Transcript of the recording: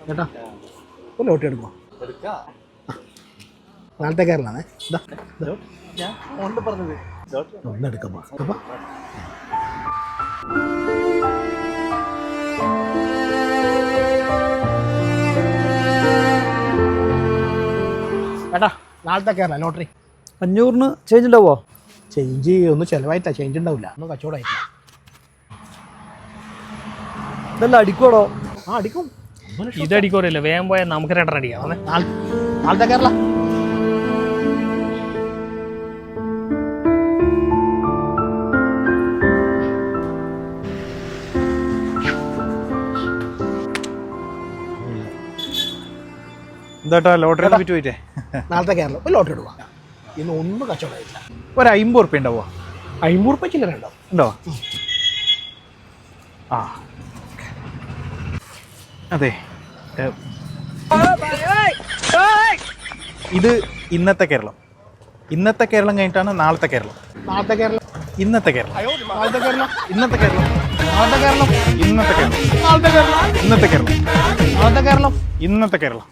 ചേട്ടാ ഒരു ലോട്ടറി എടുക്കുമോ? നാളത്തെ കേരളാണേ. ഒന്നെടുക്കപ്പാ. ചേട്ടാ നാളത്തെ കേരള ലോട്ടറി 500-ന് ചേഞ്ച് ഉണ്ടാവോ? ചേഞ്ച് ഒന്നും ചിലവായിട്ടില്ല, ചേഞ്ച് ഉണ്ടാവില്ല, ഒന്നും കച്ചവടമായിട്ടില്ല. ഇതെല്ലാം അടിക്കോടോ? ആ അടിക്കും. ഇതടിക്കോറില്ല, വേഗം പോയാൽ നമുക്ക് 2 അടിക്കാം. നാളത്തെ കേരള എന്താട്ടാ ലോട്ടറി വിറ്റ് പോയിട്ടേ? നാളത്തെ കേരളം ഒരു ലോട്ടറി എടുക്കുക. ഇന്ന് ഒന്നും കച്ചവടമായില്ല. ഒരു 50 ഉറുപ്പ്യ ഉണ്ടാവുക? 50 ഉറുപ്പ്യ ചില്ലറ ഉണ്ടാവും. ഉണ്ടോ? ആ അതെ, ഇത് ഇന്നത്തെ കേരളം. ഇന്നത്തെ കേരളം കഴിഞ്ഞിട്ടാണ് നാളത്തെ കേരളം. നാളത്തെ കേരളം ഇന്നത്തെ കേരളം. നാളത്തെ കേരളം ഇന്നത്തെ കേരളം. നാളത്തെ കേരളം ഇന്നത്തെ കേരളം. നാളത്തെ കേരളം ഇന്നത്തെ കേരളം. നാളത്തെ കേരളം ഇന്നത്തെ കേരളം.